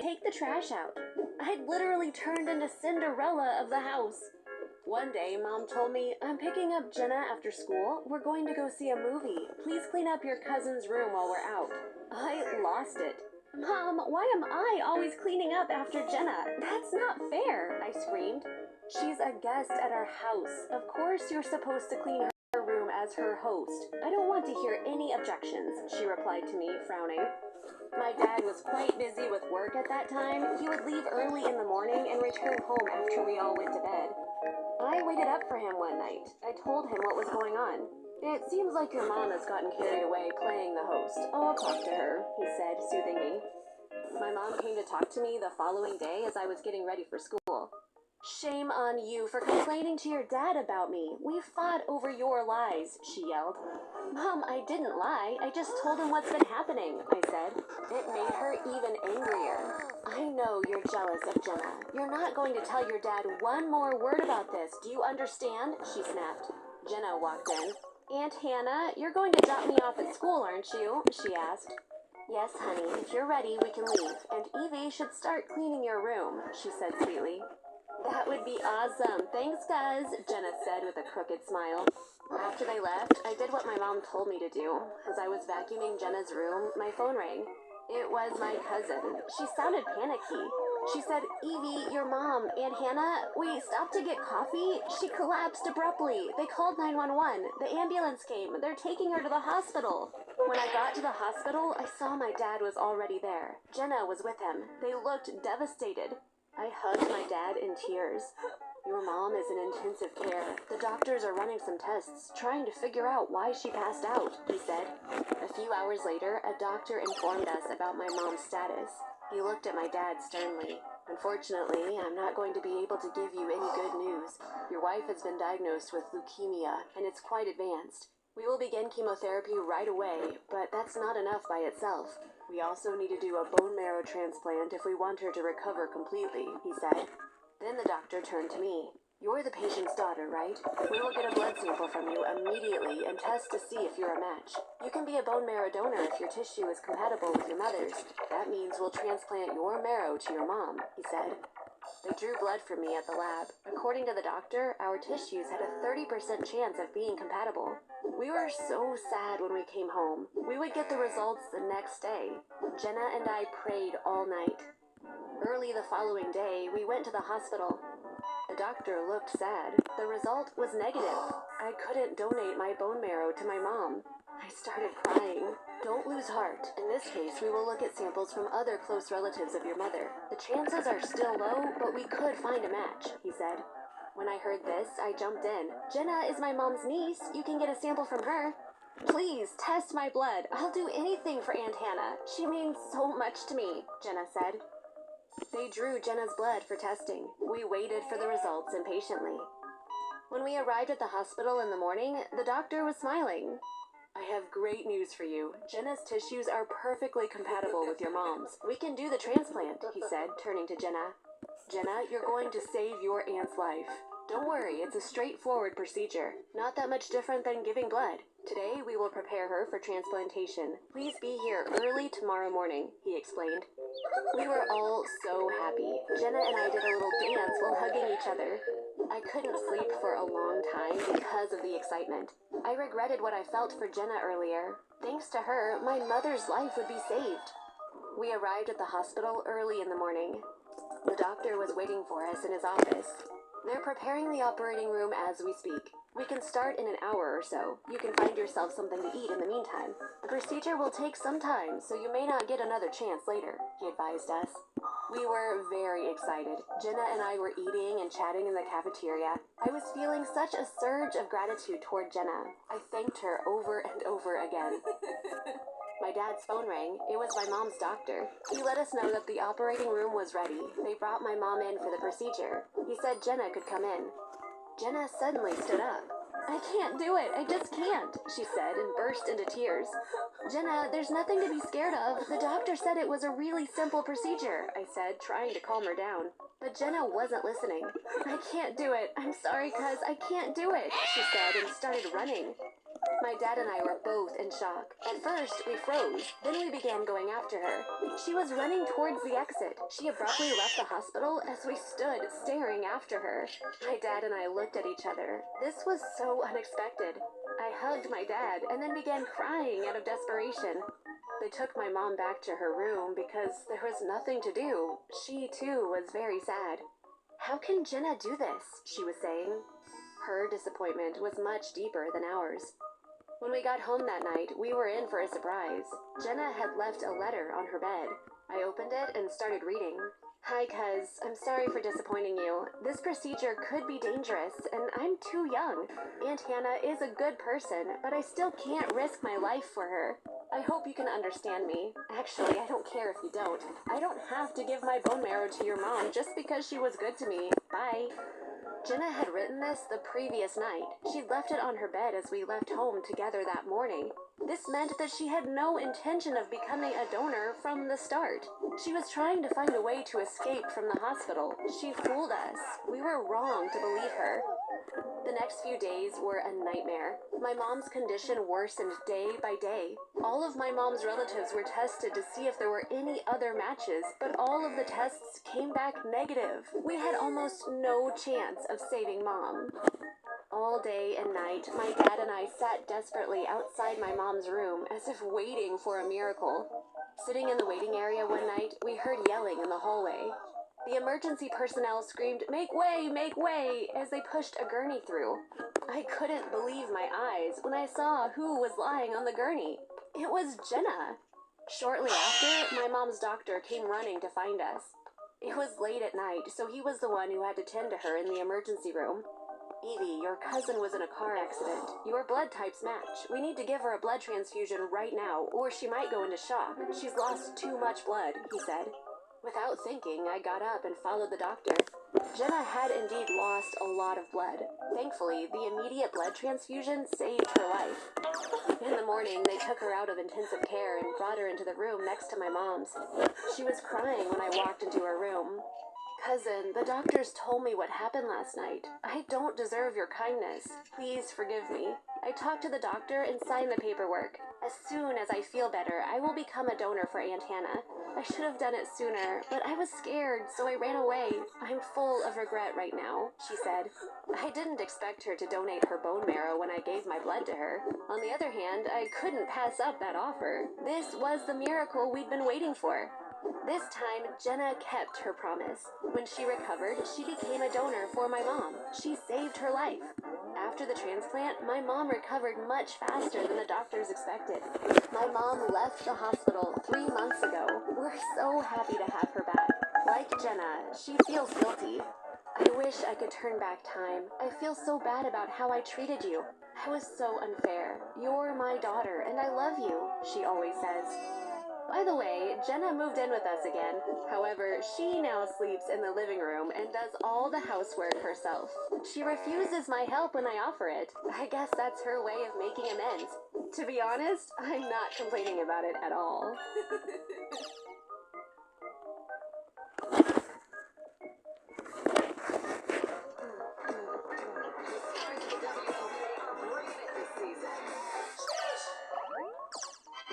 take the trash out. I'd literally turned into Cinderella of the house. One day, Mom told me, I'm picking up Jenna after school. We're going to go see a movie. Please clean up your cousin's room while we're out. I lost it. Mom, why am I always cleaning up after Jenna? That's not fair, I screamed. She's a guest at our house. Of course you're supposed to clean her room as her host. I don't want to hear any objections, she replied to me, frowning. My dad was quite busy with work at that time. He would leave early in the morning and return home after we all went to bed. I waited up for him one night. I told him what was going on. It seems like your mom has gotten carried away playing the host. I'll talk to her, he said, soothing me. My mom came to talk to me the following day as I was getting ready for school. Shame on you for complaining to your dad about me. We fought over your lies, she yelled. Mom, I didn't lie. I just told him what's been happening, I said. It made her even angrier. I know you're jealous of Jenna. You're not going to tell your dad one more word about this. Do you understand? She snapped. Jenna walked in. Aunt Hannah, you're going to drop me off at school, aren't you? She asked. Yes, honey. If you're ready, we can leave. And Evie should start cleaning your room, she said sweetly. That would be awesome. Thanks, guys, Jenna said with a crooked smile. After they left, I did what my mom told me to do. As I was vacuuming Jenna's room, my phone rang. It was my cousin. She sounded panicky. She said, Evie, your mom, Aunt Hannah, we stopped to get coffee. She collapsed abruptly. They called 911. The ambulance came. They're taking her to the hospital. When I got to the hospital, I saw my dad was already there. Jenna was with him. They looked devastated. I hugged my dad in tears. Your mom is in intensive care. The doctors are running some tests, trying to figure out why she passed out, he said. A few hours later, a doctor informed us about my mom's status. He looked at my dad sternly. Unfortunately, I'm not going to be able to give you any good news. Your wife has been diagnosed with leukemia, and it's quite advanced. We will begin chemotherapy right away, but that's not enough by itself. We also need to do a bone marrow transplant if we want her to recover completely, he said. Then the doctor turned to me. You're the patient's daughter, right? We will get a blood sample from you immediately and test to see if you're a match. You can be a bone marrow donor if your tissue is compatible with your mother's. That means we'll transplant your marrow to your mom, he said. They drew blood from me at the lab. According to the doctor, our tissues had a 30% chance of being compatible. We were so sad when we came home. We would get the results the next day. Jenna and I prayed all night. Early the following day, we went to the hospital. The doctor looked sad. The result was negative. I couldn't donate my bone marrow to my mom. I started crying. Don't lose heart. In this case, we will look at samples from other close relatives of your mother. The chances are still low, but we could find a match, he said. When I heard this, I jumped in. Jenna is my mom's niece. You can get a sample from her. Please, test my blood. I'll do anything for Aunt Hannah. She means so much to me, Jenna said. They drew Jenna's blood for testing. We waited for the results impatiently. When we arrived at the hospital in the morning, the doctor was smiling. I have great news for you. Jenna's tissues are perfectly compatible with your mom's. We can do the transplant, he said, turning to Jenna. Jenna, you're going to save your aunt's life. Don't worry, it's a straightforward procedure. Not that much different than giving blood. Today, we will prepare her for transplantation. Please be here early tomorrow morning, he explained. We were all so happy. Jenna and I did a little dance while hugging each other. I couldn't sleep for a long time because of the excitement. I regretted what I felt for Jenna earlier. Thanks to her, my mother's life would be saved. We arrived at the hospital early in the morning. The doctor was waiting for us in his office. They're preparing the operating room as we speak. We can start in an hour or so. You can find yourself something to eat in the meantime. The procedure will take some time, so you may not get another chance later, he advised us. We were very excited. Jenna and I were eating and chatting in the cafeteria. I was feeling such a surge of gratitude toward Jenna. I thanked her over and over again. My dad's phone rang. It was my mom's doctor. He let us know that the operating room was ready. They brought my mom in for the procedure. He said Jenna could come in. Jenna suddenly stood up. I can't do it. I just can't, she said and burst into tears. Jenna, there's nothing to be scared of. The doctor said it was a really simple procedure, I said, trying to calm her down. But Jenna wasn't listening. I can't do it. I'm sorry, cuz I can't do it, she said and started running. My dad and I were both in shock. At first, we froze. Then we began going after her. She was running towards the exit. She abruptly left the hospital as we stood staring after her. My dad and I looked at each other. This was so unexpected. I hugged my dad and then began crying out of desperation. They took my mom back to her room because there was nothing to do. She, too, was very sad. "How can Jenna do this?" she was saying. Her disappointment was much deeper than ours. When we got home that night, we were in for a surprise. Jenna had left a letter on her bed. I opened it and started reading. "Hi, cuz. I'm sorry for disappointing you. This procedure could be dangerous, and I'm too young. Aunt Hannah is a good person, but I still can't risk my life for her. I hope you can understand me. Actually, I don't care if you don't. I don't have to give my bone marrow to your mom just because she was good to me. Bye." Jenna had written this the previous night. She'd left it on her bed as we left home together that morning. This meant that she had no intention of becoming a donor from the start. She was trying to find a way to escape from the hospital. She fooled us. We were wrong to believe her. The next few days were a nightmare. My mom's condition worsened day by day. All of my mom's relatives were tested to see if there were any other matches, but all of the tests came back negative. We had almost no chance of saving Mom. All day and night, my dad and I sat desperately outside my mom's room as if waiting for a miracle. Sitting in the waiting area one night, we heard yelling in the hallway. The emergency personnel screamed, make way," as they pushed a gurney through. I couldn't believe my eyes when I saw who was lying on the gurney. It was Jenna. Shortly after, my mom's doctor came running to find us. It was late at night, so he was the one who had to tend to her in the emergency room. "Evie, your cousin was in a car accident. Your blood types match. We need to give her a blood transfusion right now, or she might go into shock. She's lost too much blood," he said. Without thinking, I got up and followed the doctor. Jenna had indeed lost a lot of blood. Thankfully, the immediate blood transfusion saved her life. In the morning, they took her out of intensive care and brought her into the room next to my mom's. She was crying when I walked into her room. "Cousin, the doctors told me what happened last night. I don't deserve your kindness. Please forgive me. I talked to the doctor and signed the paperwork. As soon as I feel better, I will become a donor for Aunt Hannah. I should have done it sooner, but I was scared, so I ran away. I'm full of regret right now," she said. I didn't expect her to donate her bone marrow when I gave my blood to her. On the other hand, I couldn't pass up that offer. This was the miracle we'd been waiting for. This time, Jenna kept her promise. When she recovered, she became a donor for my mom. She saved her life. After the transplant, my mom recovered much faster than the doctors expected. My mom left the hospital 3 months ago. We're so happy to have her back. Like Jenna, she feels guilty. "I wish I could turn back time. I feel so bad about how I treated you. I was so unfair. You're my daughter, and I love you," she always says. By the way, Jenna moved in with us again. However, she now sleeps in the living room and does all the housework herself. She refuses my help when I offer it. I guess that's her way of making amends. To be honest, I'm not complaining about it at all.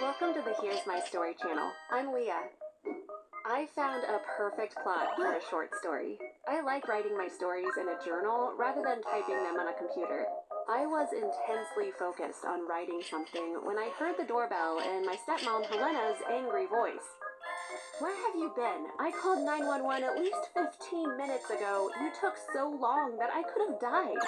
Welcome to the Here's My Story channel. I'm Leah. I found a perfect plot for a short story. I like writing my stories in a journal rather than typing them on a computer. I was intensely focused on writing something when I heard the doorbell and my stepmom Helena's angry voice. "Where have you been? I called 911 at least 15 minutes ago. You took so long that I could have died."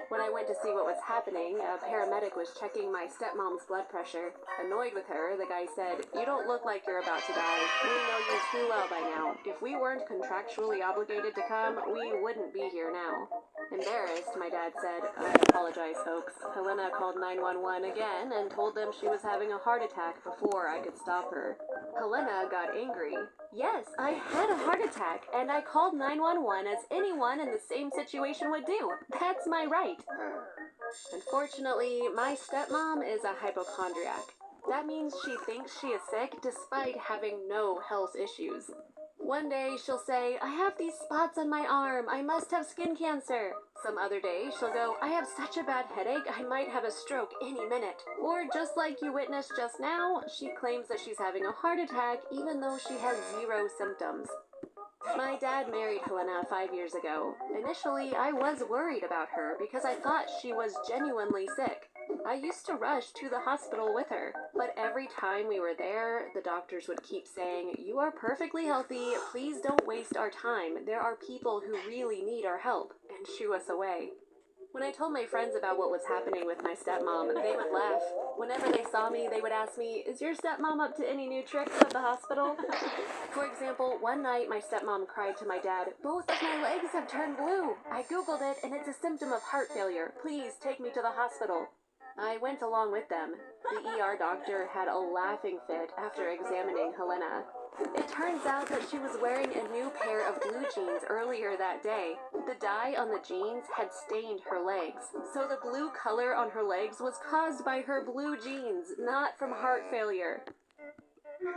When I went to see what was happening, a paramedic was checking my stepmom's blood pressure. Annoyed with her, the guy said, "You don't look like you're about to die. We know you too well by now. If we weren't contractually obligated to come, we wouldn't be here now." Embarrassed, my dad said, "I apologize, folks." Helena called 911 again and told them she was having a heart attack before I could stop her. Helena got angry. "Yes, I had a heart attack, and I called 911 as anyone in the same situation would do. That's my right." Unfortunately, my stepmom is a hypochondriac. That means she thinks she is sick despite having no health issues. One day she'll say, I have these spots on my arm, I must have skin cancer. Some other day she'll go, I have such a bad headache, I might have a stroke any minute. Or just like you witnessed just now, she claims that she's having a heart attack even though she has zero symptoms. My dad married Helena 5 years ago. Initially, I was worried about her because I thought she was genuinely sick. I used to rush to the hospital with her, but every time we were there, the doctors would keep saying, you are perfectly healthy, please don't waste our time, there are people who really need our help, and shoo us away. When I told my friends about what was happening with my stepmom, they would laugh. Whenever they saw me, they would ask me, is your stepmom up to any new tricks at the hospital? For example, one night my stepmom cried to my dad, both of my legs have turned blue. I googled it and it's a symptom of heart failure. Please take me to the hospital. I went along with them. The ER doctor had a laughing fit after examining Helena. It turns out that she was wearing a new pair of blue jeans earlier that day. The dye on the jeans had stained her legs, so the blue color on her legs was caused by her blue jeans, not from heart failure.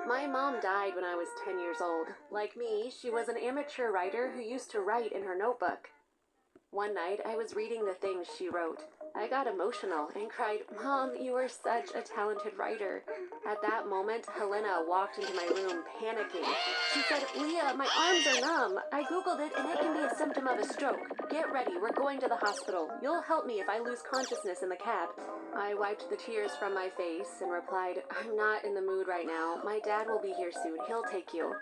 My mom died when I was 10 years old. Like me, she was an amateur writer who used to write in her notebook. One night, I was reading the things she wrote. I got emotional and cried, Mom, you are such a talented writer. At that moment, Helena walked into my room, panicking. She said, Leah, my arms are numb. I googled it and it can be a symptom of a stroke. Get ready, we're going to the hospital. You'll help me if I lose consciousness in the cab. I wiped the tears from my face and replied, I'm not in the mood right now. My dad will be here soon. He'll take you.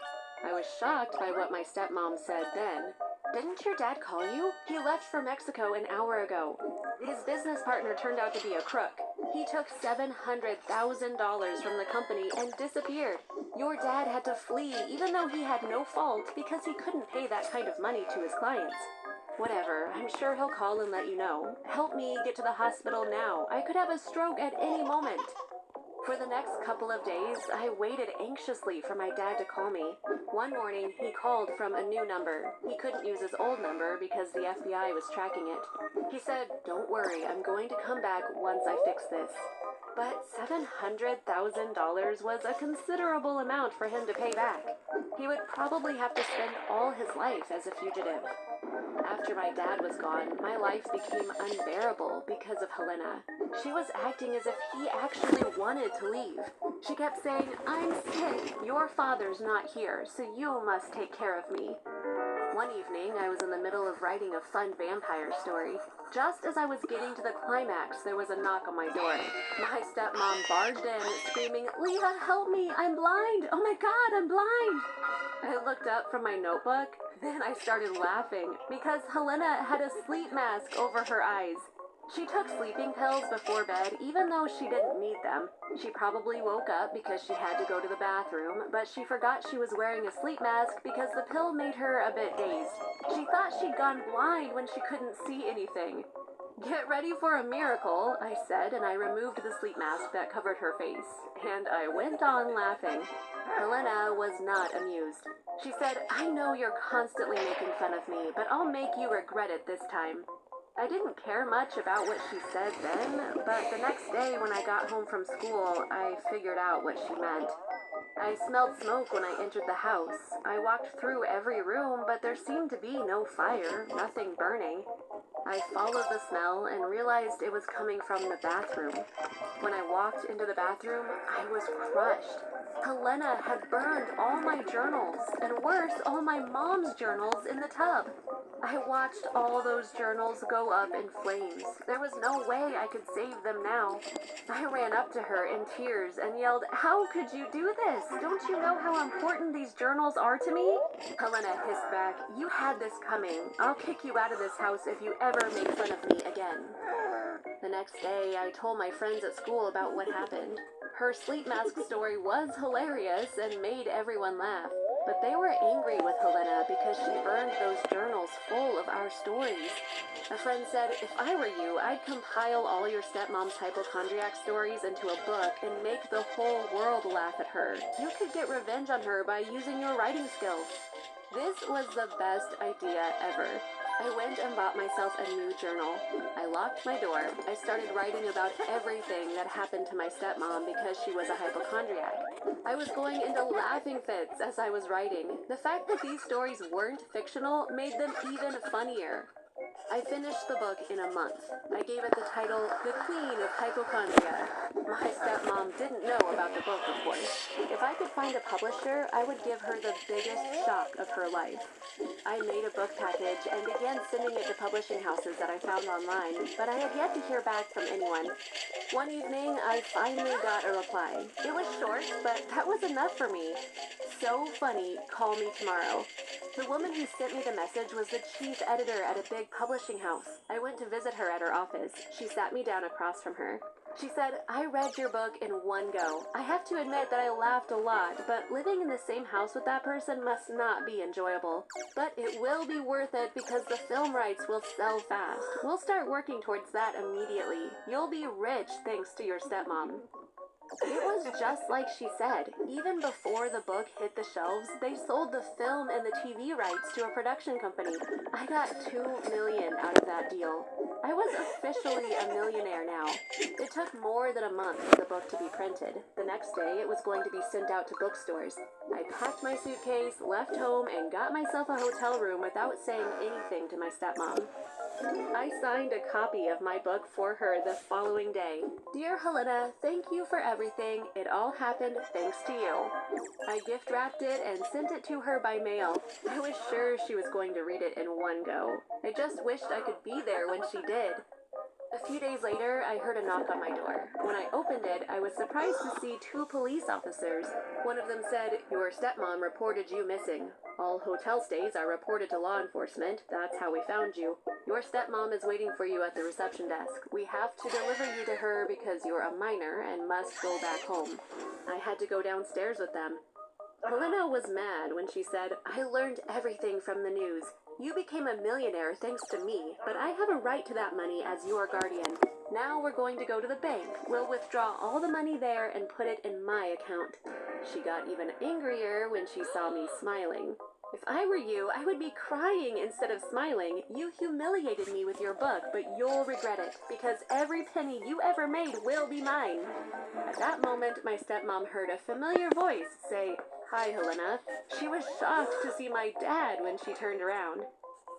I was shocked by what my stepmom said then. Didn't your dad call you? He left for Mexico an hour ago. His business partner turned out to be a crook. He took $700,000 from the company and disappeared. Your dad had to flee even though he had no fault because he couldn't pay that kind of money to his clients. Whatever, I'm sure he'll call and let you know. Help me get to the hospital now. I could have a stroke at any moment. For the next couple of days, I waited anxiously for my dad to call me. One morning, he called from a new number. He couldn't use his old number because the FBI was tracking it. He said, don't worry, I'm going to come back once I fix this. But $700,000 was a considerable amount for him to pay back. He would probably have to spend all his life as a fugitive. After my dad was gone, my life became unbearable because of Helena. She was acting as if he actually wanted to leave. She kept saying, I'm sick, your father's not here, so you must take care of me. One evening, I was in the middle of writing a fun vampire story. Just as I was getting to the climax, there was a knock on my door. My stepmom barged in, screaming, Leah, help me, I'm blind! Oh my god, I'm blind! I looked up from my notebook, then I started laughing because Helena had a sleep mask over her eyes. She took sleeping pills before bed even though she didn't need them. She probably woke up because she had to go to the bathroom, but she forgot she was wearing a sleep mask because the pill made her a bit dazed. She thought she'd gone blind when she couldn't see anything. Get ready for a miracle, I said, and I removed the sleep mask that covered her face. And I went on laughing. Helena was not amused. She said, I know you're constantly making fun of me, but I'll make you regret it this time. I didn't care much about what she said then, but the next day when I got home from school, I figured out what she meant. I smelled smoke when I entered the house. I walked through every room, but there seemed to be no fire, nothing burning. I followed the smell and realized it was coming from the bathroom. When I walked into the bathroom, I was crushed. Helena had burned all my journals, and worse, all my mom's journals in the tub. I watched all those journals go up in flames. There was no way I could save them now. I ran up to her in tears and yelled, How could you do this? Don't you know how important these journals are to me? Helena hissed back, You had this coming. I'll kick you out of this house if you ever make fun of me again. The next day, I told my friends at school about what happened. Her sleep mask story was hilarious and made everyone laugh. But they were angry with Helena because she burned those journals full of our stories. A friend said, If I were you, I'd compile all your stepmom's hypochondriac stories into a book and make the whole world laugh at her. You could get revenge on her by using your writing skills. This was the best idea ever. I went and bought myself a new journal. I locked my door. I started writing about everything that happened to my stepmom because she was a hypochondriac. I was going into laughing fits as I was writing. The fact that these stories weren't fictional made them even funnier. I finished the book in a month. I gave it the title, The Queen of Hypochondria. My stepmom didn't know about the book, of course. If I could find a publisher, I would give her the biggest shock of her life. I made a book package and began sending it to publishing houses that I found online, but I had yet to hear back from anyone. One evening, I finally got a reply. It was short, but that was enough for me. So funny, call me tomorrow. The woman who sent me the message was the chief editor at a big publishing house. I went to visit her at her office. She sat me down across from her. She said, I read your book in one go. I have to admit that I laughed a lot, but living in the same house with that person must not be enjoyable. But it will be worth it because the film rights will sell fast. We'll start working towards that immediately. You'll be rich thanks to your stepmom. It was just like she said. Even before the book hit the shelves, they sold the film and the TV rights to a production company. I got $2 million out of that deal. I was officially a millionaire now. It took more than a month for the book to be printed. The next day, it was going to be sent out to bookstores. I packed my suitcase, left home, and got myself a hotel room without saying anything to my stepmom. I signed a copy of my book for her the following day. Dear Helena, thank you for everything. It all happened thanks to you. I gift wrapped it and sent it to her by mail. I was sure she was going to read it in one go. I just wished I could be there when she did. A few days later, I heard a knock on my door. When I opened it, I was surprised to see 2 police officers. One of them said, Your stepmom reported you missing. All hotel stays are reported to law enforcement. That's how we found you. Your stepmom is waiting for you at the reception desk. We have to deliver you to her because you're a minor and must go back home. I had to go downstairs with them. Helena was mad when she said, I learned everything from the news. You became a millionaire thanks to me, but I have a right to that money as your guardian. Now we're going to go to the bank. We'll withdraw all the money there and put it in my account. She got even angrier when she saw me smiling. If I were you, I would be crying instead of smiling. You humiliated me with your book, but you'll regret it, because every penny you ever made will be mine. At that moment, my stepmom heard a familiar voice say, Hi, Helena. She was shocked to see my dad when she turned around.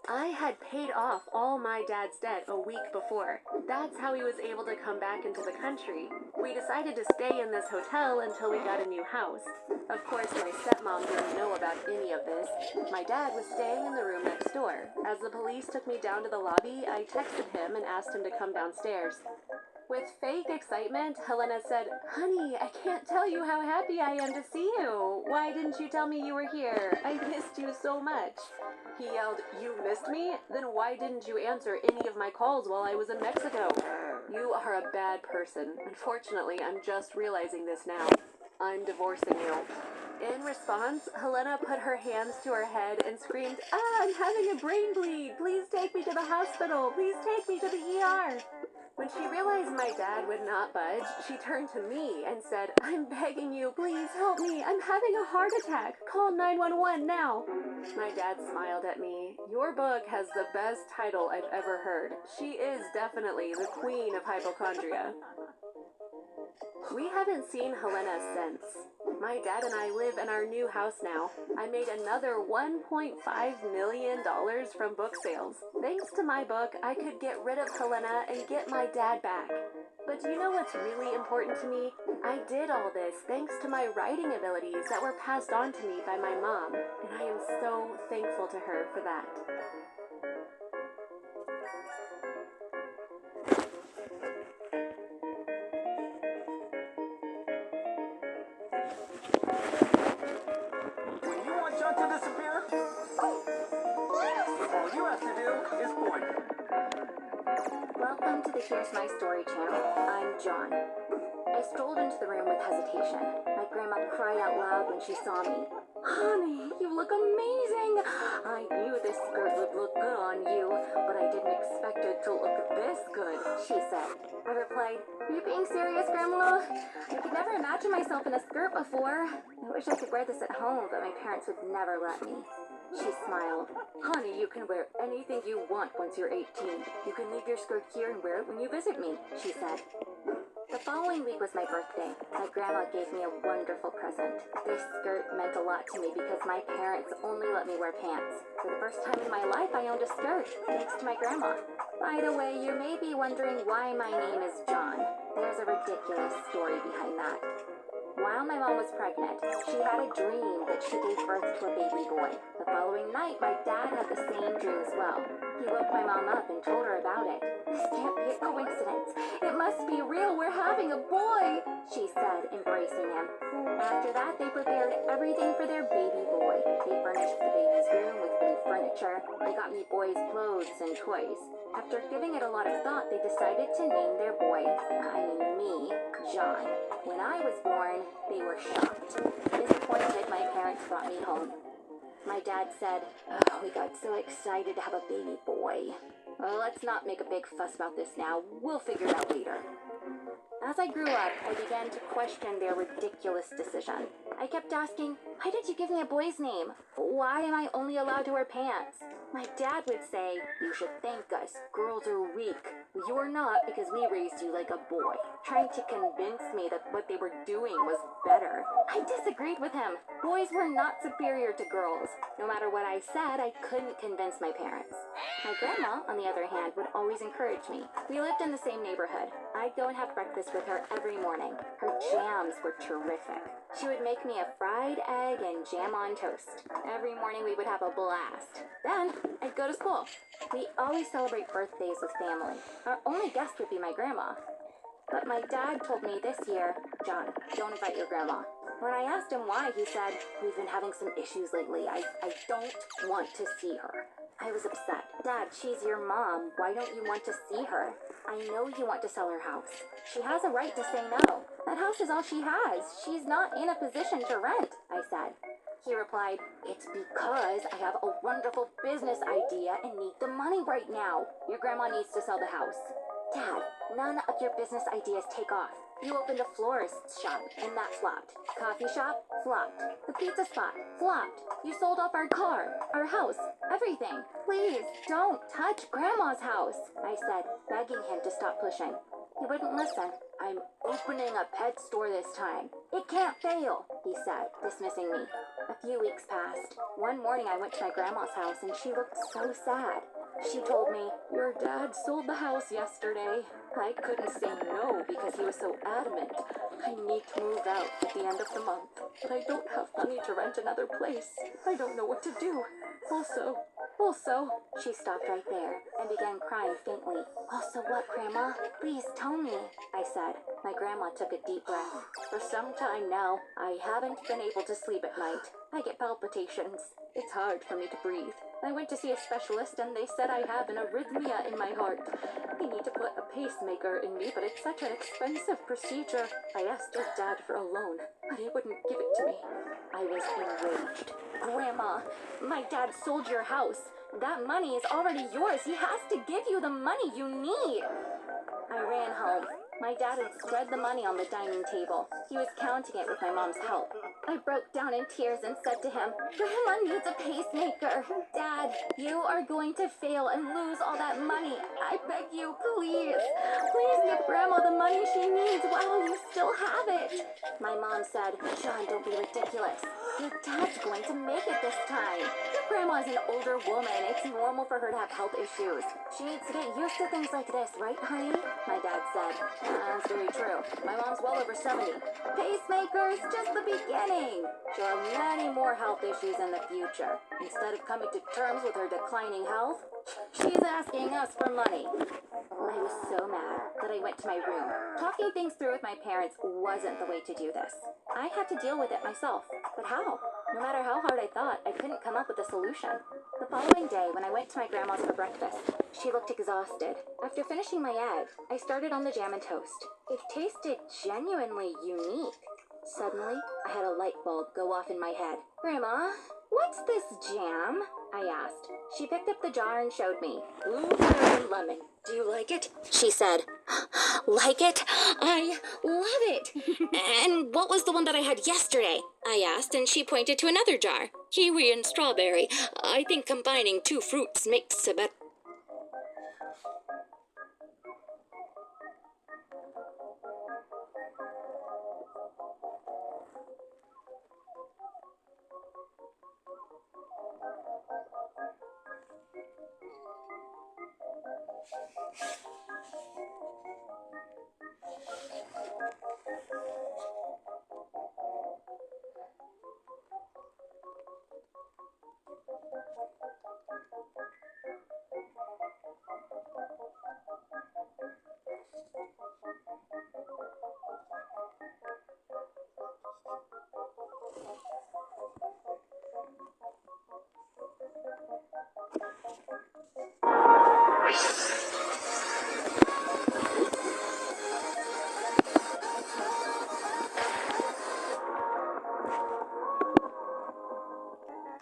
I had paid off all my dad's debt a week before. That's how he was able to come back into the country. We decided to stay in this hotel until we got a new house. Of course, my stepmom didn't know about any of this. My dad was staying in the room next door. As the police took me down to the lobby, I texted him and asked him to come downstairs. With fake excitement, Helena said, Honey, I can't tell you how happy I am to see you. Why didn't you tell me you were here? I missed you so much. He yelled, You missed me? Then why didn't you answer any of my calls while I was in Mexico? You are a bad person. Unfortunately, I'm just realizing this now. I'm divorcing you. In response, Helena put her hands to her head and screamed, I'm having a brain bleed. Please take me to the hospital. Please take me to the ER. When she realized my dad would not budge, she turned to me and said, I'm begging you, please help me. I'm having a heart attack. Call 911 now. My dad smiled at me. Your book has the best title I've ever heard. She is definitely the queen of hypochondria. We haven't seen Helena since. My dad and I live in our new house now. I made another $1.5 million from book sales. Thanks to my book, I could get rid of Helena and get my dad back. But do you know what's really important to me? I did all this thanks to my writing abilities that were passed on to me by my mom, and I am so thankful to her for that. To disappear? All you have to do is point. Welcome to the Here's My Story channel. I'm John. I strolled into the room with hesitation. My grandma cried out loud when she saw me. Honey, you look amazing! I knew this skirt would look good on you, but I didn't expect it to look this good, she said. I replied, Are you being serious, Grandma? I could never imagine myself in a skirt before. I wish I could wear this at home, but my parents would never let me. She smiled. Honey, you can wear anything you want once you're 18. You can leave your skirt here and wear it when you visit me, she said. The following week was my birthday. My grandma gave me a wonderful present. This skirt meant a lot to me because my parents only let me wear pants. For the first time in my life, I owned a skirt, thanks to my grandma. By the way, you may be wondering why my name is John. There's a ridiculous story behind that. While my mom was pregnant, she had a dream that she gave birth to a baby boy. The following night, my dad had the same dream as well. He woke my mom up and told her about it. This can't be a coincidence. It must be real. We're having a boy, she said, embracing him. After that, they prepared everything for their baby boy. They furnished the baby's room with new furniture. They got me boys' clothes and toys. After giving it a lot of thought, they decided to name their boy, me, John. When I was born, they were shocked. Disappointed, my parents brought me home. My dad said, "Oh, we got so excited to have a baby boy. Well, let's not make a big fuss about this now. We'll figure it out later." As I grew up, I began to question their ridiculous decision. I kept asking, why did you give me a boy's name? Why am I only allowed to wear pants? My dad would say, you should thank us. Girls are weak. You're not because we raised you like a boy, trying to convince me that what they were doing was better. I disagreed with him. Boys were not superior to girls. No matter what I said, I couldn't convince my parents. My grandma, on the other hand, would always encourage me. We lived in the same neighborhood. I'd go and have breakfast with her every morning. Her jams were terrific. She would make me a fried egg and jam on toast. Every morning we would have a blast. Then I'd go to school. We always celebrate birthdays with family. Our only guest would be my grandma. But my dad told me this year, John, don't invite your grandma. When I asked him why, he said, we've been having some issues lately. I don't want to see her. I was upset. Dad, she's your mom. Why don't you want to see her? I know you want to sell her house. She has a right to say no. That house is all she has. She's not in a position to rent, I said. He replied, it's because I have a wonderful business idea and need the money right now. Your grandma needs to sell the house. Dad, none of your business ideas take off. You opened a florist's shop, and that flopped. Coffee shop, flopped. The pizza spot, flopped. You sold off our car, our house, everything. Please, don't touch Grandma's house, I said, begging him to stop pushing. He wouldn't listen. I'm opening a pet store this time. It can't fail, he said, dismissing me. A few weeks passed. One morning I went to my grandma's house and she looked so sad. She told me, your dad sold the house yesterday. I couldn't say no because he was so adamant. I need to move out at the end of the month, but I don't have money to rent another place. I don't know what to do. Also, she stopped right there and began crying faintly. Also what, Grandma? Please tell me, I said. My grandma took a deep breath. For some time now, I haven't been able to sleep at night. I get palpitations. It's hard for me to breathe. I went to see a specialist and they said I have an arrhythmia in my heart. They need to put a pacemaker in me, but it's such an expensive procedure. I asked your dad for a loan, but he wouldn't give it to me. I was enraged. Grandma, my dad sold your house. That money is already yours. He has to give you the money you need. I ran home. My dad had spread the money on the dining table. He was counting it with my mom's help. I broke down in tears and said to him, Grandma needs a pacemaker. Dad, you are going to fail and lose all that money. I beg you, please. Please give Grandma the money she needs while you still have it. My mom said, John, don't be ridiculous. Your dad's going to make it this time. Your grandma's an older woman. It's normal for her to have health issues. She needs to get used to things like this, right, honey? My dad said. That's very true. My mom's well over 70. Pacemaker's just the beginning. She'll have many more health issues in the future. Instead of coming to terms with her declining health, she's asking us for money. I was so mad that I went to my room. Talking things through with my parents wasn't the way to do this. I had to deal with it myself. But how? No matter how hard I thought, I couldn't come up with a solution. The following day, when I went to my grandma's for breakfast, she looked exhausted. After finishing my egg, I started on the jam and toast. It tasted genuinely unique. Suddenly, I had a light bulb go off in my head. Grandma, what's this jam? I asked. She picked up the jar and showed me. Blueberry and lemon. Do you like it? She said. Like it? I love it. And what was the one that I had yesterday? I asked, and she pointed to another jar. Kiwi and strawberry. I think combining two fruits makes a better.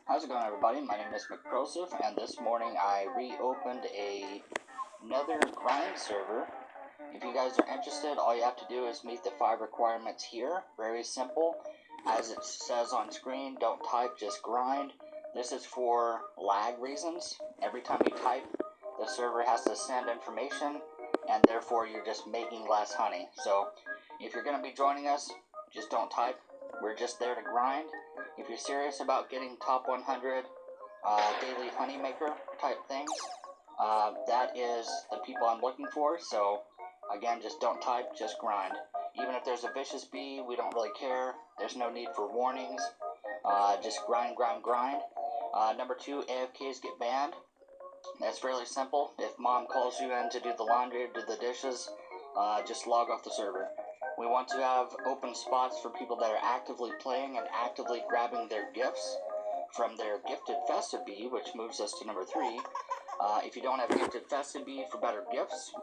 How's it going, everybody? My name is McProseph, and this morning I reopened another grind server. If you guys are interested, all you have to do is meet the 5 requirements here. Very simple. As it says on screen, don't type, just grind. This is for lag reasons. Every time you type, the server has to send information, and therefore you're just making less honey. So if you're going to be joining us, just don't type. We're just there to grind. If you're serious about getting top 100 daily honeymaker type things, that is the people I'm looking for. So again, just don't type, just grind. Even if there's a vicious bee, we don't really care. There's no need for warnings. Just grind, grind, grind. Number 2, AFKs get banned. That's fairly simple. If mom calls you in to do the laundry or do the dishes, just log off the server. We want to have open spots for people that are actively playing and actively grabbing their gifts from their gifted festive bee, which moves us to number 3. If you don't have gifted festive bee for better gifts,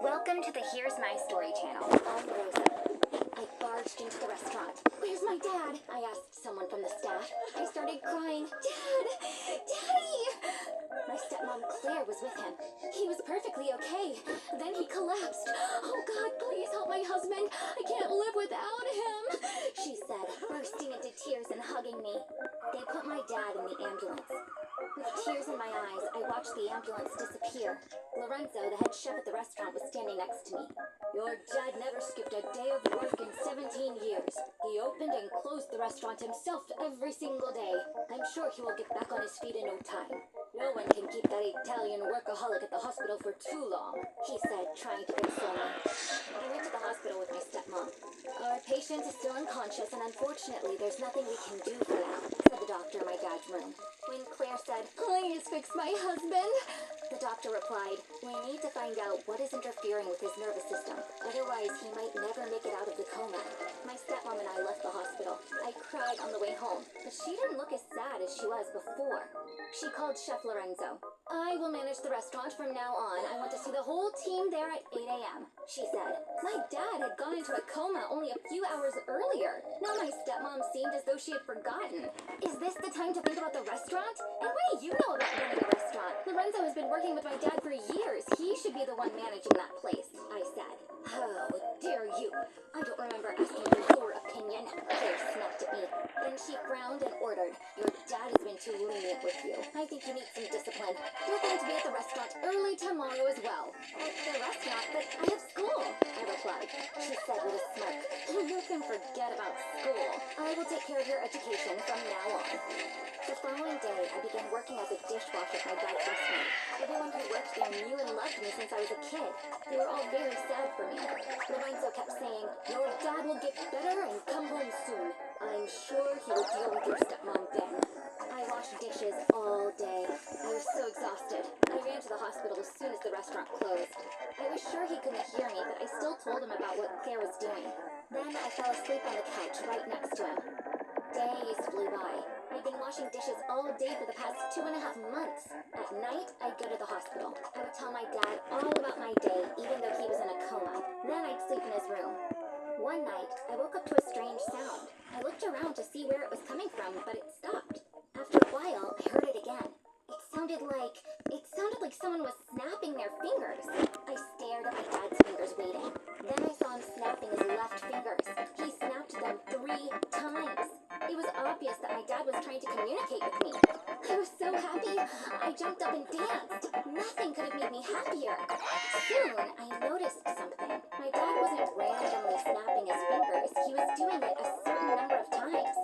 Welcome to the Here's My Story channel. I'm Rosa. I barged into the restaurant. Where's my dad? I asked someone from the staff. I started crying. Dad! Daddy! My stepmom Claire was with him. He was perfectly okay. Then he collapsed. Oh God, please help my husband. I can't live without him, she said, bursting into tears and hugging me. They put my dad in the ambulance. With tears in my eyes, I watched the ambulance disappear. Lorenzo, the head chef at the restaurant, was standing next to me. Your dad never skipped a day of work in 17 years. He opened and closed the restaurant himself every single day. I'm sure he will get back on his feet in no time. No one can keep that Italian workaholic at the hospital for too long, he said, trying to console me. I went to the hospital with my stepmom. Our patient is still unconscious, and unfortunately, there's nothing we can do for now, said the doctor in my dad's room. When Claire said, please fix my husband, the doctor replied, we need to find out what is interfering with his nervous system. Otherwise, he might never make it out of the coma. My stepmom and I left the hospital. I cried on the way home, but she didn't look as sad as she was before. She called Chef Lorenzo. I will manage the restaurant from now on. I want to see the whole team there at 8 a.m., she said. My dad had gone into a coma only a few hours earlier. Now my stepmom seemed as though she had forgotten. Is this the time to think about the restaurant? And what do you know about running a restaurant? Lorenzo has been working with my dad for years. He should be the one managing that place, I said. How dare you? I don't remember asking for your opinion. Claire snapped at me. Then she frowned and ordered, your dad has been too lenient with you. I think you need some discipline. You're going to be at the restaurant early tomorrow as well. At the restaurant? But I have school, I replied. She said with a smirk, you can forget about school. I will take care of your education from now on. The following day, I began working as a dishwasher at my dad's restaurant. Everyone who worked there knew and loved me since I was a kid. They were all very sad for me. Lorenzo kept saying, your dad will get better and come home soon. I'm sure he will deal with your stepmom then. I washed dishes all day. I was so exhausted. I ran to the hospital as soon as the restaurant closed. I was sure he couldn't hear me, but I still told him about what Claire was doing. Then I fell asleep on the couch right next to him. Days flew by. I'd been washing dishes all day for the past 2.5 months. At night, I'd go to the hospital. I would tell my dad all about my day, even though he was in a coma. Then I'd sleep in his room. One night, I woke up to a strange sound. I looked around to see where it was coming from, but it stopped. After a while, I heard it again. It sounded like someone was snapping their fingers. I stared at my dad's fingers waiting. Then I saw him snapping his left fingers. He snapped them 3 times. It was obvious that my dad was trying to communicate with me. I was so happy, I jumped up and danced. Nothing could have made me happier. Soon, I noticed something. My dad wasn't randomly snapping his fingers. He was doing it a certain number of times.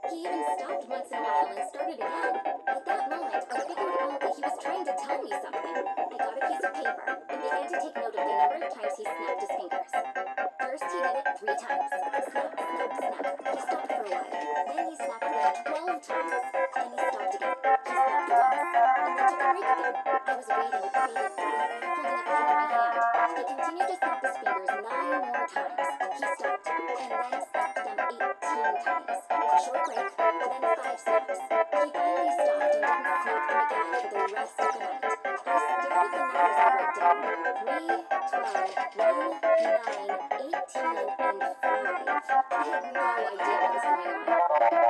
He even stopped once in a while and started again. At that moment, I figured out that he was trying to tell me something. I got a piece of paper and began to take note of the number of times he snapped his fingers. First, he did it 3 times. Snap, snap, snap. He stopped for a while. Then he snapped them 12 times. Then he stopped again. He snapped once. And then took a break again. I was waiting with bated breath, holding a pen in my hand. He continued to snap his fingers 9 more times. He stopped, and then snapped them 18 times. A short break, then 5 snaps. He finally stopped and didn't snap them again for the rest of the night. I stared at the numbers I wrote down. 3, 12, 1, 9, 18, and 5. I had no idea what was going on.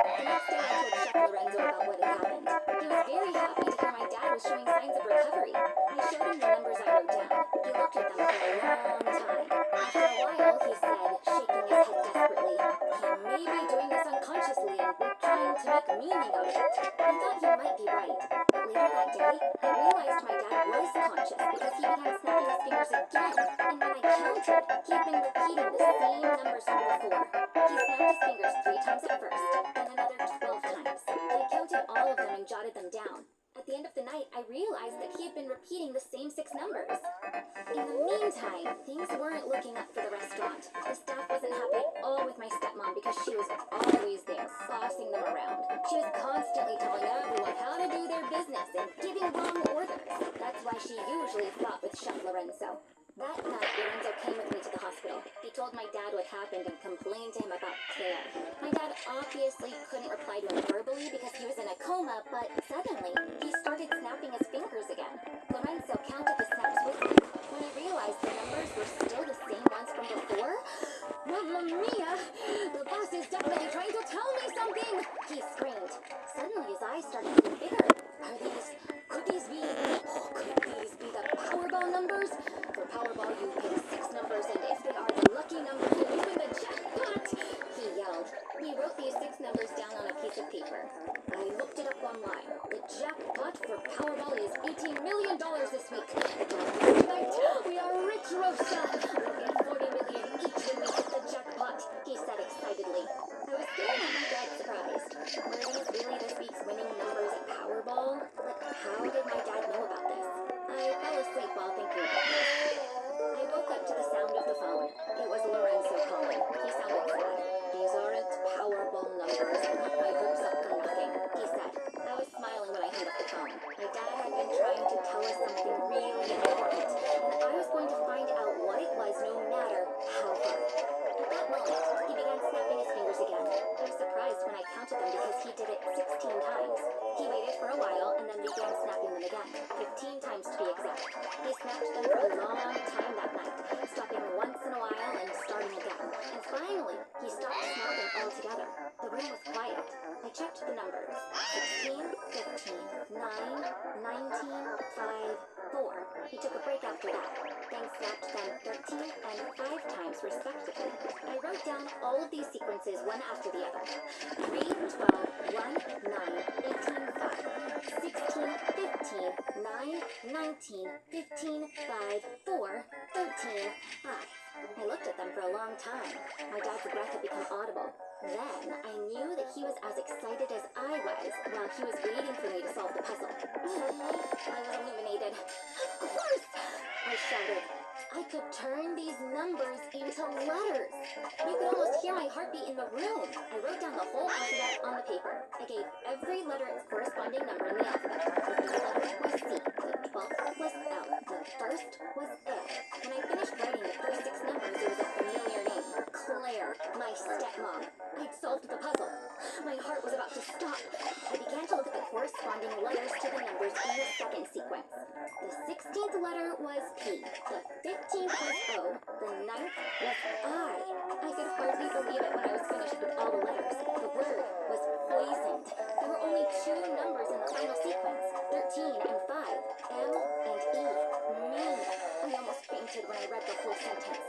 The next day I told Chef Lorenzo about what had happened. He was very happy to hear my dad was showing signs of recovery. I showed him the numbers I wrote down. He looked at them for a long time. After a while, he said, shaking his head desperately, he may be doing this unconsciously. subconsciously and were trying to make meaning out of it. I thought he might be right, but later that day, I realized my dad was conscious because he began snapping his fingers again, and when I counted, he had been repeating the same numbers from before. He snapped his fingers 3 times at first, then another 12 times. I counted all of them and jotted them down. At the end of the night, I realized that he had been repeating the same 6 numbers. In the meantime, things weren't looking up for the restaurant. The staff wasn't happy at all with my stepmom because she was always there, bossing them around. She was constantly telling everyone how to do their business and giving wrong orders. That's why she usually fought with Chef Lorenzo. That night, Lorenzo came with me to the hospital. He told my dad what happened and complained to him about Claire. My dad obviously couldn't reply to him verbally because he was in a coma, but suddenly, he started snapping his fingers again. Lorenzo counted the snaps with me. When I realized the numbers were still the same ones from before, Mamma mia! The boss is definitely trying to tell me something! He screamed. Suddenly, his eyes started getting bigger. Could these be the Powerball numbers? For Powerball, you pick 6 numbers, and if they are the lucky numbers, then you win the jackpot! He yelled. He wrote these 6 numbers down on a piece of paper. I looked it up online. The jackpot for Powerball is $18 million this week. Tonight, we are rich, Rosa! We'll get $40 million each when we hit the jackpot, he said excitedly. I was staring at my dad surprised. Were these really this week's winning numbers at Powerball? But how did my dad know about this? I fell asleep while thinking about this. I woke up to the sound of the phone. It was Lorenzo calling. He sounded sad. These aren't Powerball numbers. I got my hopes up for nothing, he said. I was smiling when I hung up the phone. My dad had been trying to tell us something really important, and I was going to find out what it was no matter how hard. At that moment, he began snapping his fingers again. I was surprised when I counted them because he did it 16 times. He waited for a while and then began snapping them again, 15 times to be exact. He snapped them for a long time that night, stopping once in a while and starting again. And finally, he stopped snapping altogether. The room was quiet. I checked the numbers. 16, 15, 9, 19, 5, 4. He took a break after that, then snapped them 13 and 5 times respectively. I wrote down all of these sequences one after the other. 3, 12, 1, 9, 18, 5, 16, 15, 9, 19, 15, 5, 4, 13, 5. I looked at them for a long time. My dad's breath had become audible. Then I knew that he was as excited as I was while he was waiting for me to solve the puzzle. Suddenly, I was illuminated. Of course! I shouted. I could turn these numbers into letters. You could almost hear my heartbeat in the room. I wrote down the whole alphabet on the paper. I gave every letter its corresponding number in the alphabet. The third letter was C. The 12th was L. The first was A. When I finished writing the first 6 numbers, it was a familiar name. Claire, my stepmom. I'd solved the puzzle. My heart was about to stop. I began to look at the corresponding letters to the numbers in the second sequence. The 16th letter was P. The 15th was O. The 9th was I. I could hardly believe it when I was finished with all the letters. The word was poisoned. There were only 2 numbers in the final sequence, 13 and 5, M and E. Me. I almost fainted when I read the whole sentence.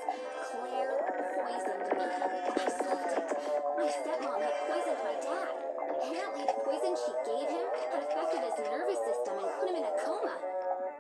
Claire poisoned me. I solved it. My stepmom had poisoned my dad. Apparently, the poison she gave him had affected his nervous system and put him in a coma.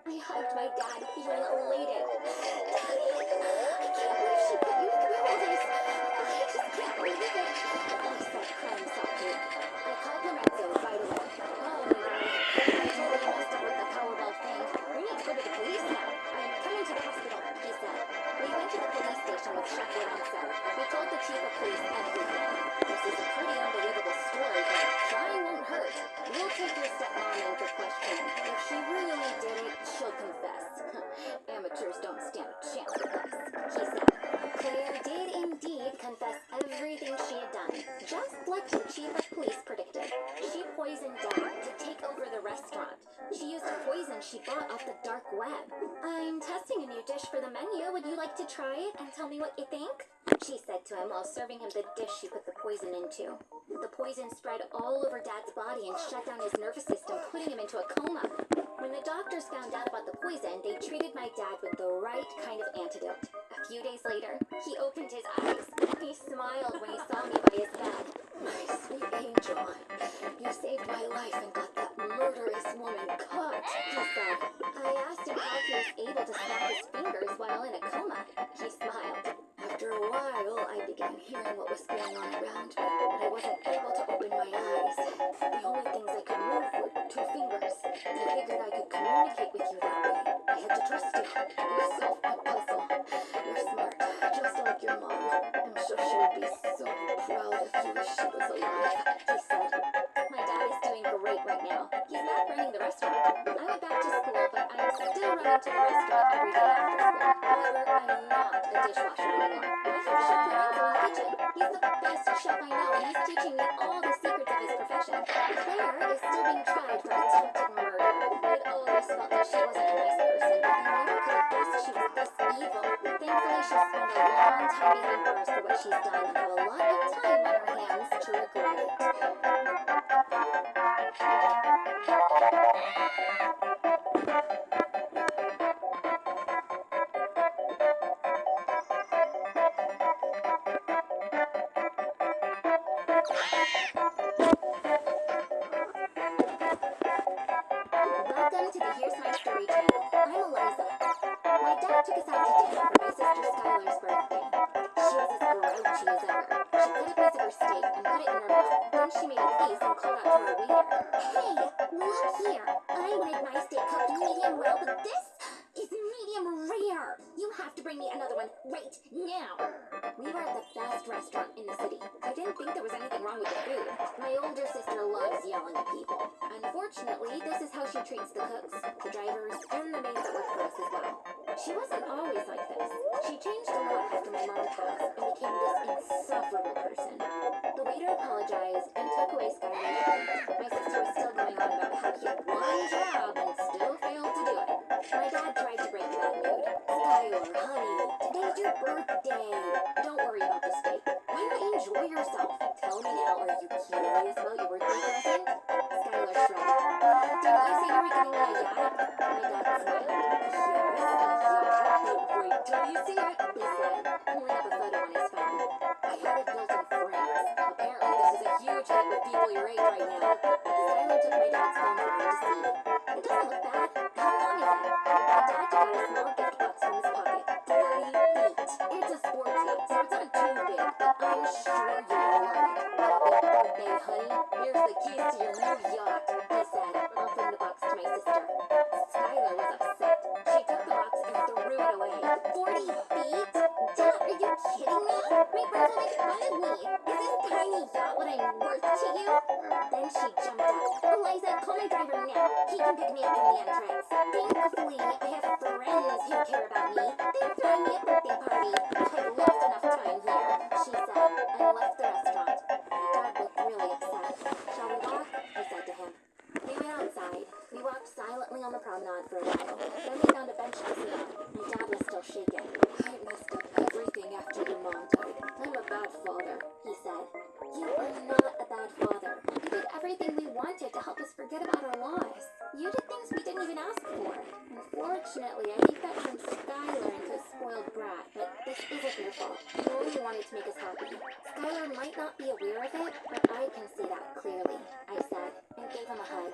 I hugged my dad, feeling elated. Daddy, I can't believe she put you through all this. I just can't believe it. I said, crying softly. I called Lorenzo right away. Oh my, I totally messed up with the Powerball thing. We need to go to the police now. I'm coming to the hospital, he said. We went to the police station with Chef Lorenzo. We told the chief of police everything. This is a pretty unbelievable story, but trying won't hurt. We'll take your stepmom in for questioning. If she really did it, she'll confess. Amateurs don't stand a chance with us, he said. Claire did indeed confess everything she had done, just like the chief of police predicted. She poisoned Dad to take over the restaurant. She used poison she bought off the dark web. I'm testing a new dish for the menu. Would you like to try it and tell me what you think? She said to him while serving him the dish she put the poison into. The poison spread all over Dad's body and shut down his nervous system, putting him into a coma. When the doctors found out about the poison, they treated my dad with the right kind of antidote. A few days later, he opened his eyes. He smiled when he saw me by his bed. My sweet angel, you saved my life and got that murderous woman caught, he said. I asked him how he was able to snap his fingers while in a coma. He smiled. After a while, I began hearing what was going on around me, but I wasn't able to open my eyes. The only things I could move were 2 fingers. I figured I could communicate with you that way. I had to trust you. You solved my puzzle. You're smart, just like your mom. I'm sure she would be so proud of you if she was alive, he said. My dad is doing great right now. He's back running the restaurant. I went back to school, but I'm still running to the restaurant every day after school. However, I'm not a dishwasher anymore. I have Chef Lorenzo in the kitchen. He's the best chef I know, and he's teaching me all the secrets of his profession. Claire is still being tried for attempted murder. I'd always felt that she wasn't a nice person, but I never could have guessed she was this evil. Thankfully, she's spent a long time behind bars for what she's done and have a lot of time on her hands to regret it. Welcome to the Here's My Story channel. I'm Eliza. My dad took us out to dinner for my sister Skylar's birthday. She was as grouchy as ever. She cut a piece of her steak and put it in her mouth. Then she made a face and called out to her waiter. Hey, look here. I wanted my steak cooked medium well, but this is medium rare. You have to bring me another one right now. We were at the best restaurant in the city. I didn't think there was anything wrong with the food. My older sister loves yelling at people. Unfortunately, this is how she treats the cooks, the drivers, and the maids that work for us as well. She wasn't always like this. She changed a lot after my mom passed and became this insufferable person. The waiter apologized and took away Skylar's plate. My sister was still going on about how he had one job and still failed to do it. My dad tried to break that mood. Skylar, honey, today's your birthday. Don't worry about the steak. Why not enjoy yourself? Tell me now, are you curious about your birthday present? Skylar shrugged. Didn't you say you were getting me a yacht? My dad smiled. Yes, a yacht, but wait till you see it, he said, pulling up a photo on his phone. I had it built in France. Apparently this is a huge hit with people your age right now. Skylar took my dad's phone for him to see. It doesn't look bad. How long is it? My dad took out a small gift box from his pocket. 40 feet. It's a sports yacht, so it's not too big, but I'm sure you'll love it. Happy birthday, honey. Here's the keys to your new yacht, he said, offering the box to my sister. Skylar was upset. She took the box and threw it away. 40 feet? Dad, are you kidding me? My friends will make fun of me. Is this tiny yacht what I'm worth to you? Then she jumped up. Eliza, call my driver now. He can pick me up from the entrance. Thankfully, I have friends who care about me. They're throwing me a birthday party. I've lost enough time here, she said, and left the restaurant. Dad looked really upset. Shall we walk? I said to him. We went outside. We walked silently on the promenade for a while. Then we found a bench to sit on. My dad was still shaken. I messed up everything after your mom died. I'm a bad father, he said. You are not a bad father. You did everything we wanted to help us forget about our lives. You did things we didn't even ask for. Unfortunately, I think that turned Skylar into a spoiled brat, but this isn't your fault. You only wanted to make us happy. Skylar might not be aware of it, but I can see that clearly, I said, and gave him a hug.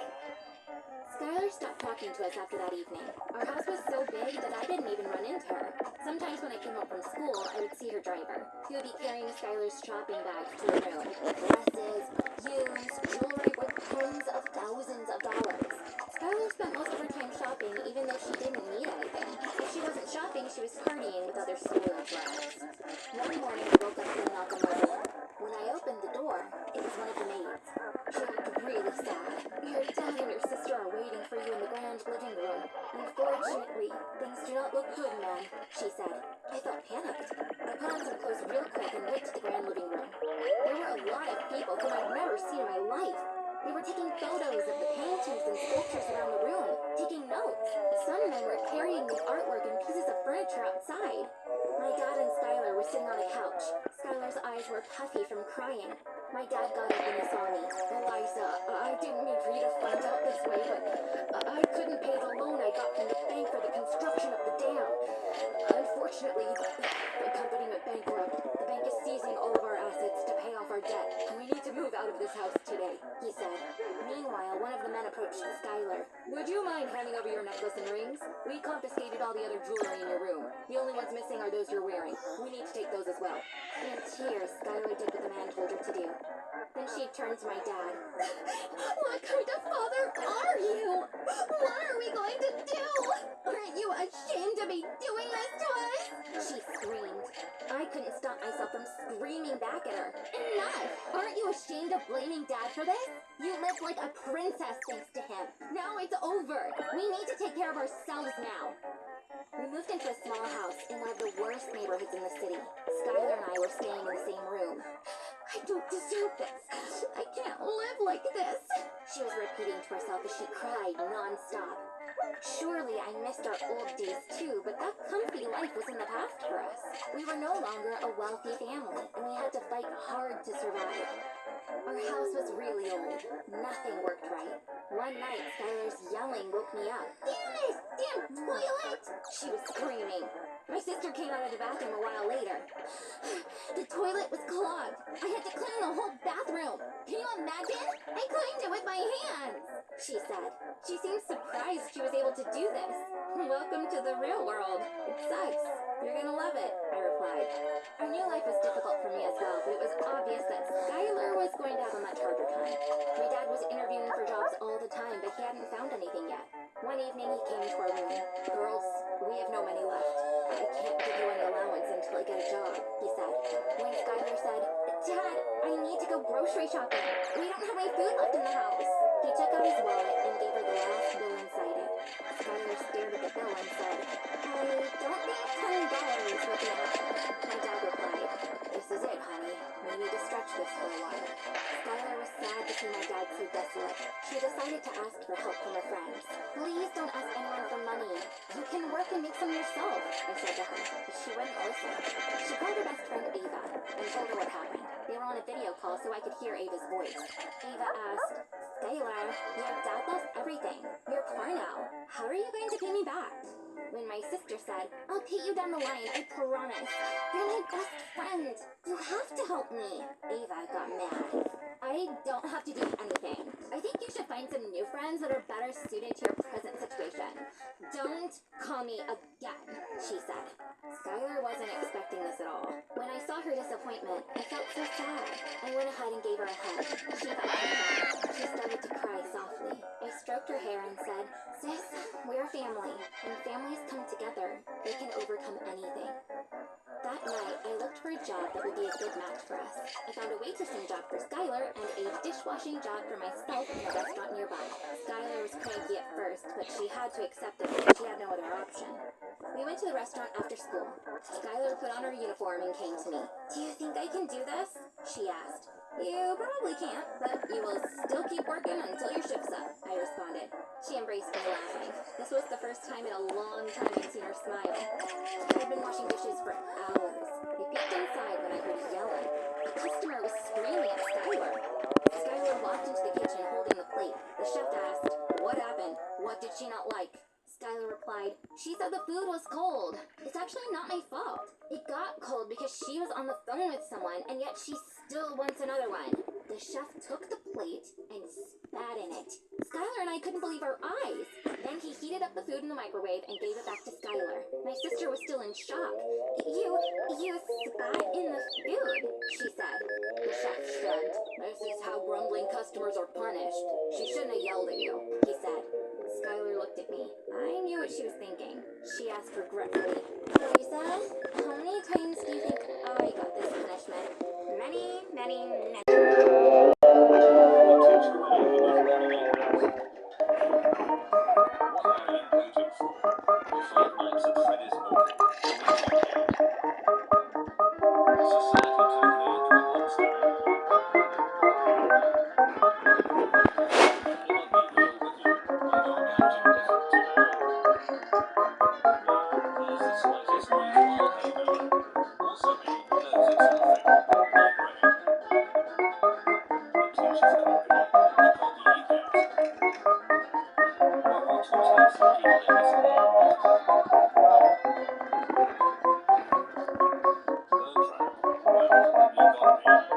Skylar stopped talking to us after that evening. Our house was so big that I didn't even run into her. Sometimes when I came home from school, I would see her driver. He would be carrying Skylar's shopping bags to her room. Dresses, perfumes, jewelry worth tens of thousands of dollars. Skylar spent most of her time shopping even though she didn't need anything. If she wasn't shopping, she was partying with other spoiled brats. One morning I woke up to a knock on my door. When I opened the door, it was one of the maids. She looked really sad. Your dad and your sister are waiting for you in the grand living room. Unfortunately, things do not look good, man, she said. I felt panicked. I put on some clothes real quick and went to the grand living room. There were a lot of people whom I'd never seen in my life. They were taking photos of the paintings and sculptures around the room, taking notes. Some men were carrying the artwork and pieces of furniture outside. My dad and Skylar were sitting on a couch. Skylar's eyes were puffy from crying. My dad got up and he saw me. Eliza, I didn't mean for you to find out this way, but I couldn't pay the loan I got from the bank for the construction of the dam. Unfortunately, the company went bankrupt. The bank is seizing all of our assets to pay off our debt, and we need to move out of this house today, he said. Meanwhile, one of the men approached Skylar. Would you mind handing over your necklace and rings? We confiscated all the other jewelry in your room. The only ones missing are those you're wearing. We need to take those as well. In tears, Skylar did what the man told her to do. Then she turned to my dad. What kind of father are you? What are we going to do? Aren't you ashamed to be doing this to us? She screamed. I couldn't stop myself from screaming back at her. Enough! Aren't you ashamed of blaming Dad for this? You lived like a princess thanks to him. Now it's over. We need to take care of ourselves now. We moved into a small house in one of the worst neighborhoods in the city. Skylar and I were staying in the same room. I don't deserve this. I can't live like this. She was repeating to herself as she cried nonstop. Surely I missed our old days too, but that comfy life was in the past for us. We were no longer a wealthy family, and we had to fight hard to survive. Our house was really old. Nothing worked right. One night, Skylar's yelling woke me up. Damn it! Damn toilet! She was screaming. My sister came out of the bathroom a while later. The toilet was clogged. I had to clean the whole bathroom. Can you imagine? I cleaned it with my hands, she said. She seemed surprised she was able to do this. Welcome to the real world. It sucks. You're gonna love it, I replied. I knew life was difficult for me as well, but it was obvious that Skylar was going to have a much harder time. My dad was interviewing for jobs all the time, but he hadn't found anything yet. One evening he came to our room. Girls, we have no money left. I can't give you any allowance until I get a job, he said. When Skylar said, Dad, I need to go grocery shopping. We don't have any food left in the house. He took out his wallet and gave her the last bill inside it. Skylar stared at the bill and said, I don't think $10 would be enough. My dad replied, This is it, honey. We need to stretch this for a while. Skylar was sad to see my dad so desolate. She decided to ask for help from her friends. Please don't ask anyone for money. You can work and make some yourself, I said to her, but she wouldn't listen. She called her best friend Ava and told her what happened. They were on a video call so I could hear Ava's voice. Ava asked, Skylar, your dad lost everything. You're poor now. How are you going to pay me back? When my sister said, I'll pay you down the line, I promise. You're my best friend. You have to help me. Ava got mad. I don't have to do anything. I think you should find some new friends that are better suited to your present situation. Don't call me again, she said. Skylar wasn't expecting this at all. When I saw her disappointment, I felt so sad. I went ahead and gave her a hug. She thought me back. She started to cry softly. I stroked her hair and said, Sis, we're a family. When families come together, they can overcome anything. That night, I looked for a job that would be a good match for us. I found a waitressing job for Skylar and a dishwashing job for myself in a restaurant nearby. Skylar was cranky at first, but she had to accept it because she had no other option. We went to the restaurant after school. Skylar put on her uniform and came to me. Do you think I can do this? She asked. You probably can't, but you will still keep working until your shift's up, I responded. She embraced me laughing. This was the first time in a long time I'd seen her smile. I'd been washing dishes for hours. I peeked inside when I heard yelling. A customer was screaming at Skylar. Skylar walked into the kitchen holding the plate. The chef asked, What happened? What did she not like? Skylar replied, She said the food was cold. It's actually not my fault. It got cold because she was on the phone with someone, and yet she still wants another one. The chef took the plate and spat in it. Skylar and I couldn't believe our eyes. Then he heated up the food in the microwave and gave it back to Skylar. My sister was still in shock. You spat in the food, she said. The chef shrugged. This is how grumbling customers are punished. She shouldn't have yelled at you, he said. Skylar looked at me. I knew what she was thinking. She asked regretfully, Lisa, how many times do you think I got this punishment? Many, many, many. Okay, well, we got the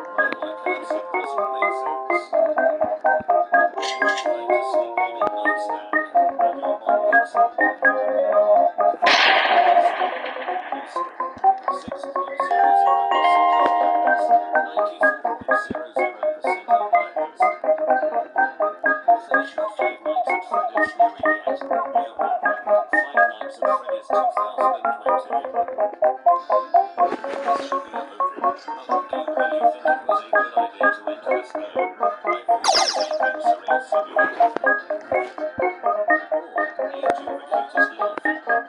is 2020. This should be a movie. Uncle, do you really think it was a good idea to enter this game by videotaping surreal simulator? Or are you two of the cutest little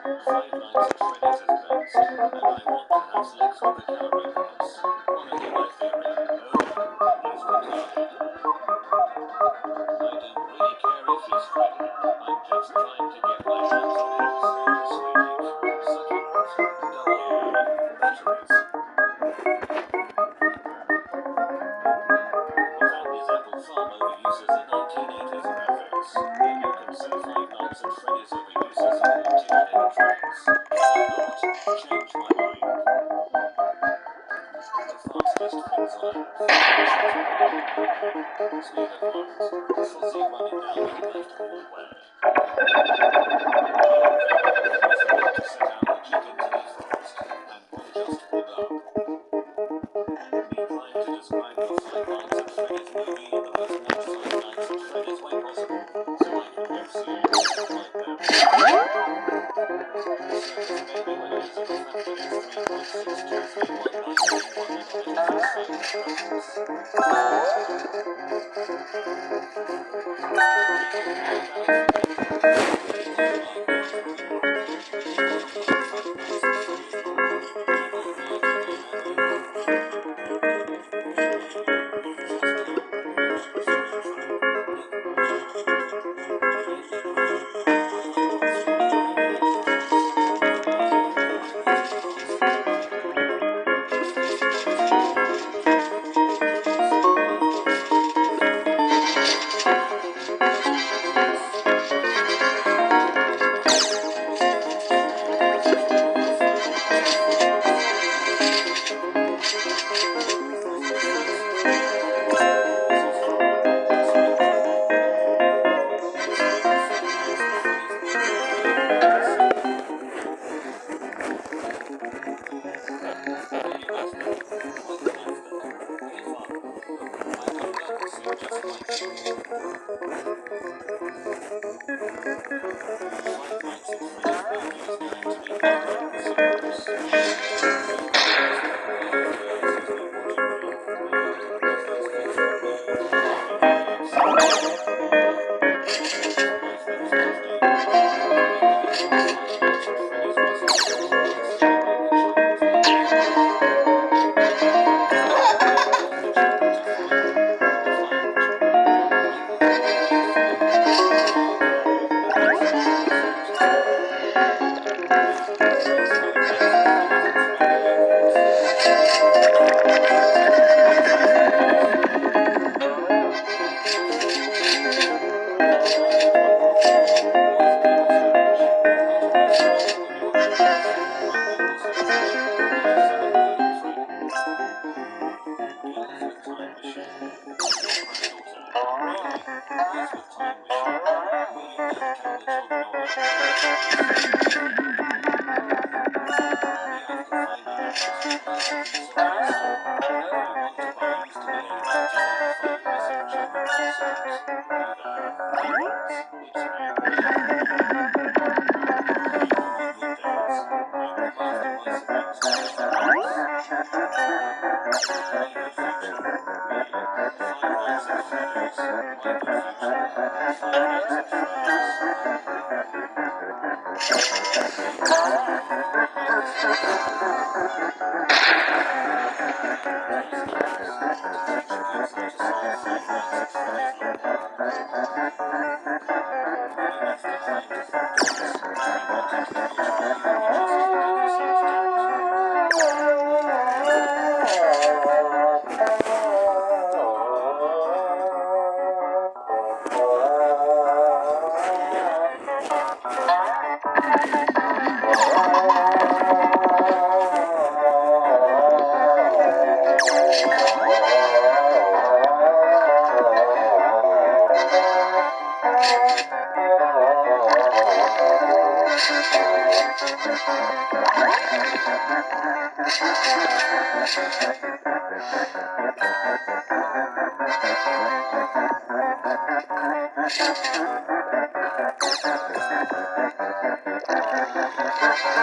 Five Nights at Freddy's has closed, and I want to have sex with the calorie boss. Wanna hear my theory? No? He's retarded. I don't really care if he's Freddy. I'm just trying to get my hands on his sweet, succulent, double batteries. Without his Apple Farm overuses the 1980s graphics, then you can say Five Nights at Freddy's overuses the multi-headed tracks. Why not? Change my mind. The fastest things on earth. Speed of light. Fuzzy running down the left hallway. He's about to set out the chicken to defrost, and one just pulled up. Me trying to describe the Five Nights at Freddy's movie in the most not Five Nights at Freddy's way possible, so I can go see it like them. The circus baby when it is inflected is 1.